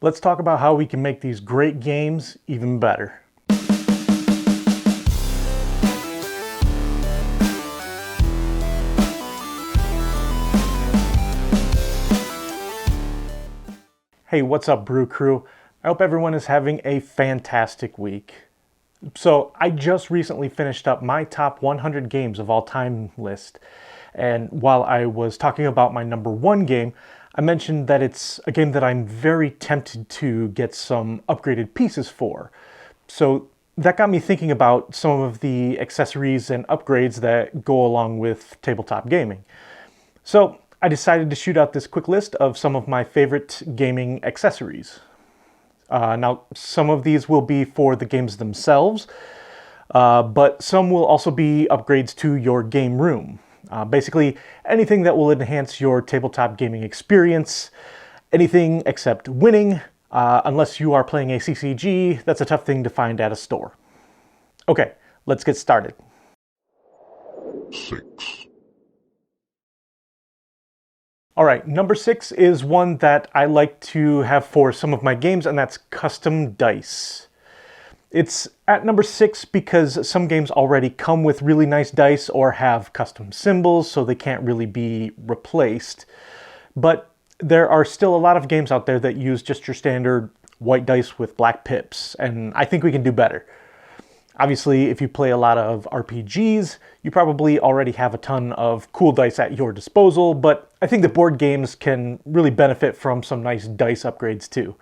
Let's talk about how we can make these great games even better. Hey, what's up, Brew Crew? I hope everyone is having a fantastic week. So, I just recently finished up my top 100 games of all time list. And while I was talking about my number one game, I mentioned that it's a game that I'm very tempted to get some upgraded pieces for. So that got me thinking about some of the accessories and upgrades that go along with tabletop gaming. So I decided to shoot out this quick list of some of my favorite gaming accessories. Now, some of these will be for the games themselves, but some will also be upgrades to your game room. Basically, anything that will enhance your tabletop gaming experience, anything except winning, unless you are playing a CCG, that's a tough thing to find at a store. Okay, let's get started. 6. All right, number 6 is one that I like to have for some of my games, and that's custom dice. It's at number 6 because some games already come with really nice dice or have custom symbols, so they can't really be replaced. But there are still a lot of games out there that use just your standard white dice with black pips, and I think we can do better. Obviously, if you play a lot of RPGs, you probably already have a ton of cool dice at your disposal, but I think the board games can really benefit from some nice dice upgrades too.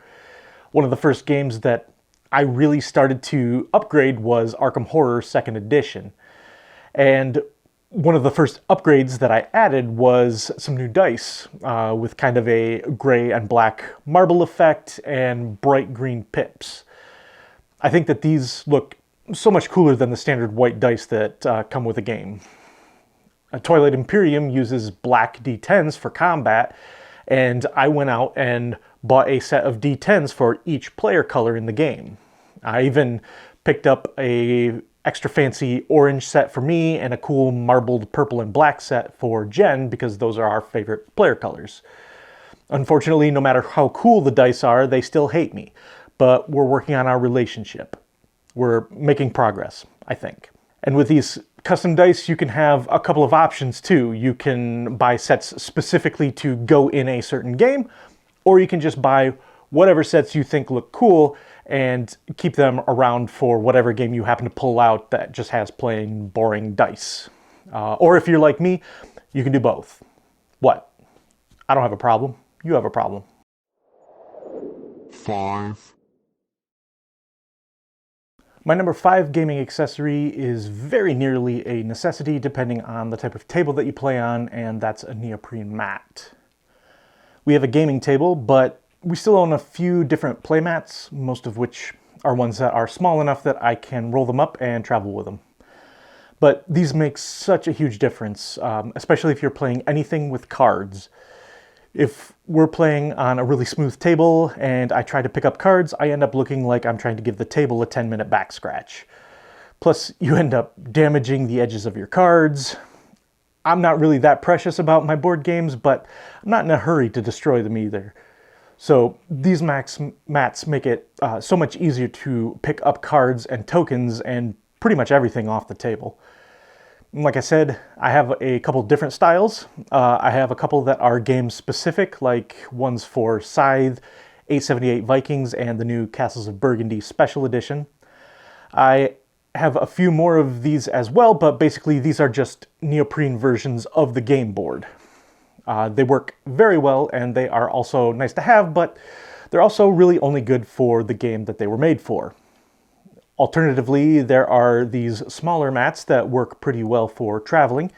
One of the first games that I really started to upgrade was Arkham Horror 2nd Edition. And one of the first upgrades that I added was some new dice with kind of a gray and black marble effect and bright green pips. I think that these look so much cooler than the standard white dice that come with a game. Twilight Imperium uses black D10s for combat, and I went out and bought a set of D10s for each player color in the game. I even picked up a extra fancy orange set for me and a cool marbled purple and black set for Jen because those are our favorite player colors. Unfortunately, no matter how cool the dice are, they still hate me, but we're working on our relationship. We're making progress, I think. And with these custom dice, you can have a couple of options too. You can buy sets specifically to go in a certain game, or you can just buy whatever sets you think look cool and keep them around for whatever game you happen to pull out that just has plain boring dice. Or if you're like me, you can do both. What? I don't have a problem. You have a problem. 5. My number 5 gaming accessory is very nearly a necessity depending on the type of table that you play on, and that's a neoprene mat. We have a gaming table, but we still own a few different play mats, most of which are ones that are small enough that I can roll them up and travel with them. But these make such a huge difference, especially if you're playing anything with cards. If we're playing on a really smooth table and I try to pick up cards, I end up looking like I'm trying to give the table a 10-minute back scratch. Plus, you end up damaging the edges of your cards. I'm not really that precious about my board games, but I'm not in a hurry to destroy them either. So these mats make it so much easier to pick up cards and tokens and pretty much everything off the table. Like I said, I have a couple different styles. I have a couple that are game specific, like ones for Scythe, 878 Vikings, and the new Castles of Burgundy Special Edition. I have a few more of these as well, but basically these are just neoprene versions of the game board. They work very well, and they are also nice to have, but they're also really only good for the game that they were made for. Alternatively, there are these smaller mats that work pretty well for traveling.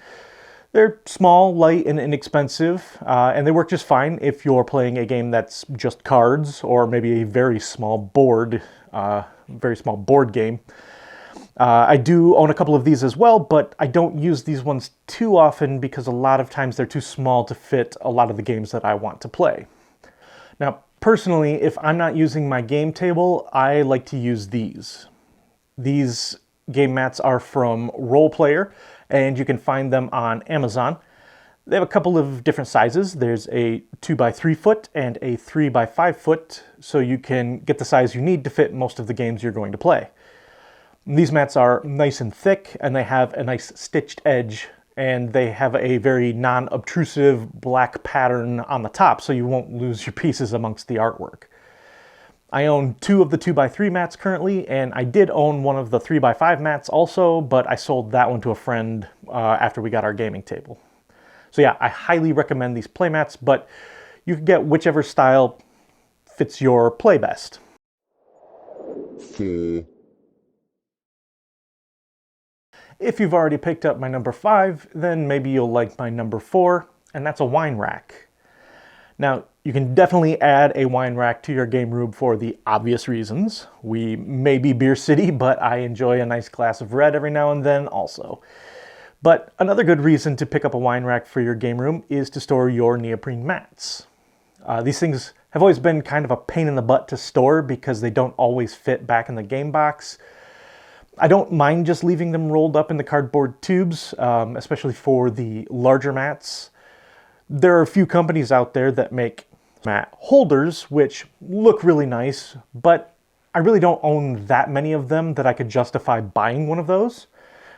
They're small, light, and inexpensive, and they work just fine if you're playing a game that's just cards, or maybe a very small board game. I do own a couple of these as well, but I don't use these ones too often because a lot of times they're too small to fit a lot of the games that I want to play. Now, personally, if I'm not using my game table, I like to use these. These game mats are from Role Player, and you can find them on Amazon. They have a couple of different sizes. There's a 2x3 foot and a 3x5 foot, so you can get the size you need to fit most of the games you're going to play. These mats are nice and thick, and they have a nice stitched edge, and they have a very non-obtrusive black pattern on the top, so you won't lose your pieces amongst the artwork. I own 2 of the 2x3 mats currently, and I did own one of the 3x5 mats also, but I sold that one to a friend after we got our gaming table. So yeah, I highly recommend these play mats, but you can get whichever style fits your play best. 4, If you've already picked up my number 5, then maybe you'll like my number 4, and that's a wine rack. Now, you can definitely add a wine rack to your game room for the obvious reasons. We may be Beer City, but I enjoy a nice glass of red every now and then also. But another good reason to pick up a wine rack for your game room is to store your neoprene mats. These things have always been kind of a pain in the butt to store because they don't always fit back in the game box. I don't mind just leaving them rolled up in the cardboard tubes, especially for the larger mats. There are a few companies out there that make mat holders, which look really nice, but I really don't own that many of them that I could justify buying one of those.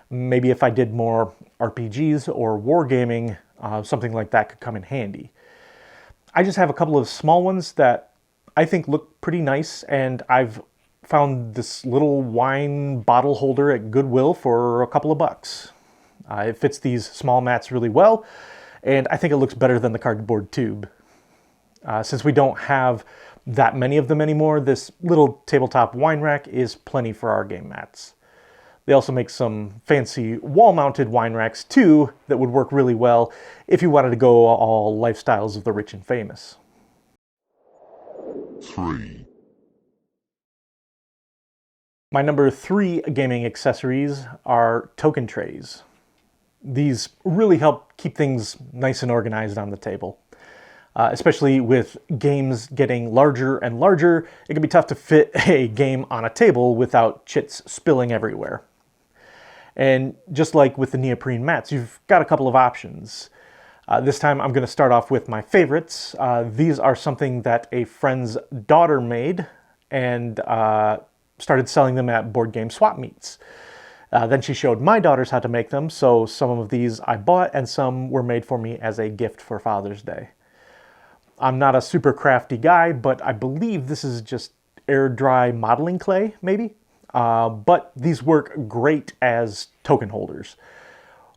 Maybe if I did more RPGs or wargaming, something like that could come in handy. I just have a couple of small ones that I think look pretty nice, and I've found this little wine bottle holder at Goodwill for a couple of bucks. It fits these small mats really well, and I think it looks better than the cardboard tube. Since we don't have that many of them anymore, this little tabletop wine rack is plenty for our game mats. They also make some fancy wall-mounted wine racks too that would work really well if you wanted to go all lifestyles of the rich and famous. 3, My number 3 gaming accessories are token trays. These really help keep things nice and organized on the table. Especially with games getting larger and larger, it can be tough to fit a game on a table without chits spilling everywhere. And just like with the neoprene mats, you've got a couple of options. This time I'm going to start off with my favorites. These are something that a friend's daughter made and started selling them at board game swap meets. Then she showed my daughters how to make them, so some of these I bought and some were made for me as a gift for Father's Day. I'm not a super crafty guy, but I believe this is just air dry modeling clay, maybe? But these work great as token holders.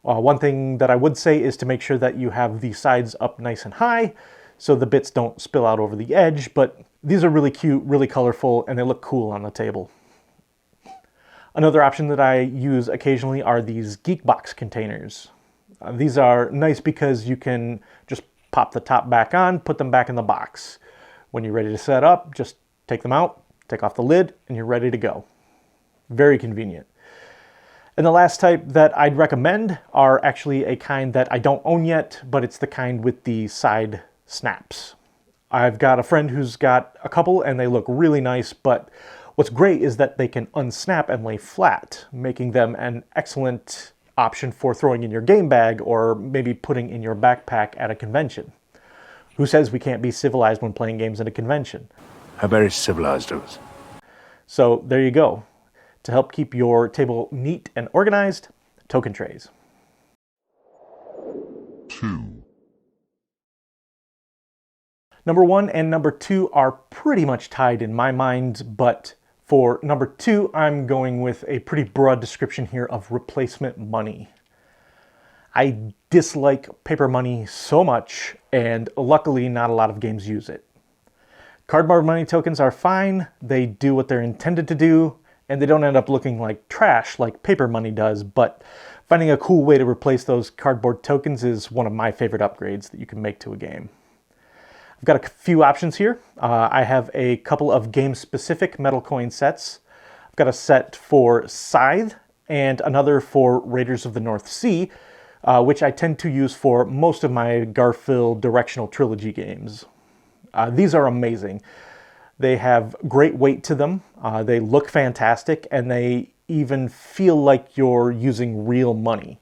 One thing that I would say is to make sure that you have the sides up nice and high so the bits don't spill out over the edge, but these are really cute, really colorful, and they look cool on the table. Another option that I use occasionally are these Geekbox containers. These are nice because you can just pop the top back on, put them back in the box. When you're ready to set up, just take them out, take off the lid, and you're ready to go. Very convenient. And the last type that I'd recommend are actually a kind that I don't own yet, but it's the kind with the side snaps. I've got a friend who's got a couple and they look really nice, but what's great is that they can unsnap and lay flat, making them an excellent option for throwing in your game bag or maybe putting in your backpack at a convention. Who says we can't be civilized when playing games at a convention? How very civilized of us. So there you go. To help keep your table neat and organized, token trays. 2, Number 1 and number 2 are pretty much tied in my mind, but for number 2, I'm going with a pretty broad description here of replacement money. I dislike paper money so much, and luckily not a lot of games use it. Cardboard money tokens are fine, they do what they're intended to do, and they don't end up looking like trash like paper money does, but finding a cool way to replace those cardboard tokens is one of my favorite upgrades that you can make to a game. I've got a few options here. I have a couple of game-specific metal coin sets. I've got a set for Scythe and another for Raiders of the North Sea, which I tend to use for most of my Garfield Directional Trilogy games. These are amazing. They have great weight to them, they look fantastic, and they even feel like you're using real money.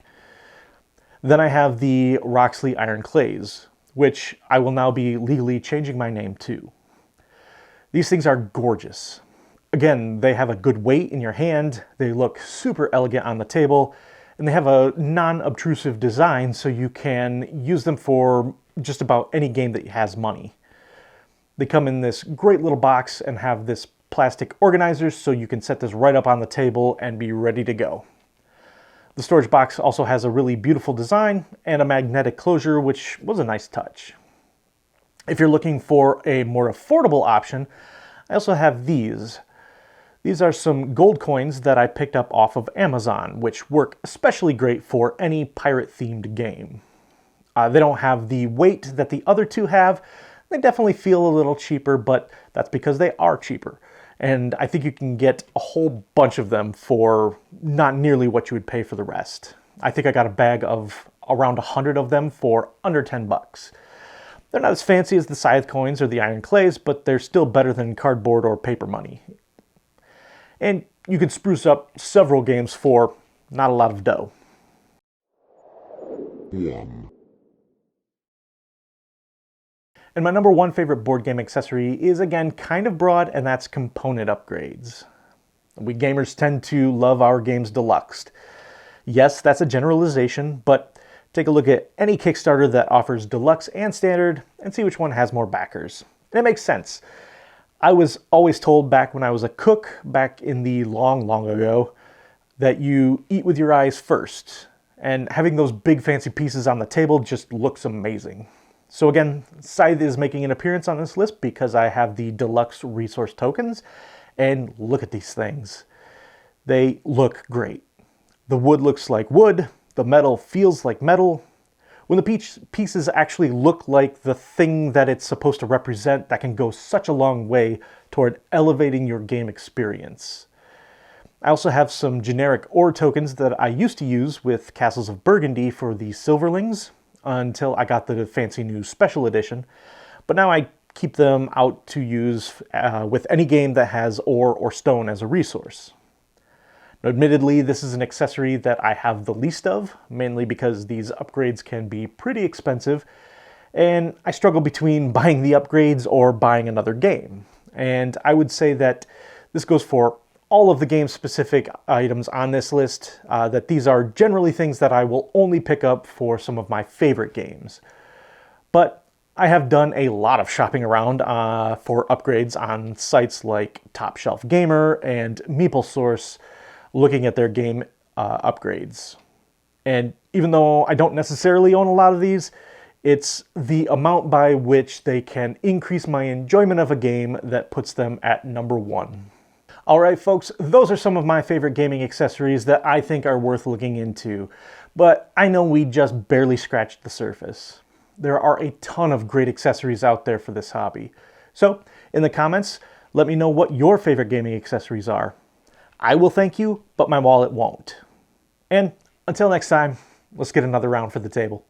Then I have the Roxley Iron Clays, which I will now be legally changing my name to. These things are gorgeous. Again, they have a good weight in your hand, they look super elegant on the table, and they have a non-obtrusive design so you can use them for just about any game that has money. They come in this great little box and have this plastic organizer so you can set this right up on the table and be ready to go. The storage box also has a really beautiful design and a magnetic closure, which was a nice touch. If you're looking for a more affordable option, I also have these. These are some gold coins that I picked up off of Amazon, which work especially great for any pirate-themed game. They don't have the weight that the other two have. They definitely feel a little cheaper, but that's because they are cheaper. And I think you can get a whole bunch of them for not nearly what you would pay for the rest. I think I got a bag of around 100 of them for under 10 bucks. They're not as fancy as the scythe coins or the iron clays, but they're still better than cardboard or paper money. And you can spruce up several games for not a lot of dough. 1. And my number one favorite board game accessory is, again, kind of broad, and that's component upgrades. We gamers tend to love our games deluxed. Yes, that's a generalization, but take a look at any Kickstarter that offers deluxe and standard and see which one has more backers. And it makes sense. I was always told back when I was a cook, back in the long, long ago, that you eat with your eyes first. And having those big fancy pieces on the table just looks amazing. So again, Scythe is making an appearance on this list because I have the deluxe resource tokens, and look at these things. They look great. The wood looks like wood, the metal feels like metal. When the pieces actually look like the thing that it's supposed to represent, that can go such a long way toward elevating your game experience. I also have some generic ore tokens that I used to use with Castles of Burgundy for the Silverlings, until I got the fancy new special edition, but now I keep them out to use with any game that has ore or stone as a resource. Now, admittedly, this is an accessory that I have the least of, mainly because these upgrades can be pretty expensive, and I struggle between buying the upgrades or buying another game. And I would say that this goes for all of the game-specific items on this list, that these are generally things that I will only pick up for some of my favorite games. But I have done a lot of shopping around for upgrades on sites like Top Shelf Gamer and MeepleSource, looking at their game upgrades. And even though I don't necessarily own a lot of these, it's the amount by which they can increase my enjoyment of a game that puts them at number one. Alright folks, those are some of my favorite gaming accessories that I think are worth looking into, but I know we just barely scratched the surface. There are a ton of great accessories out there for this hobby. So, in the comments, let me know what your favorite gaming accessories are. I will thank you, but my wallet won't. And until next time, let's get another round for the table.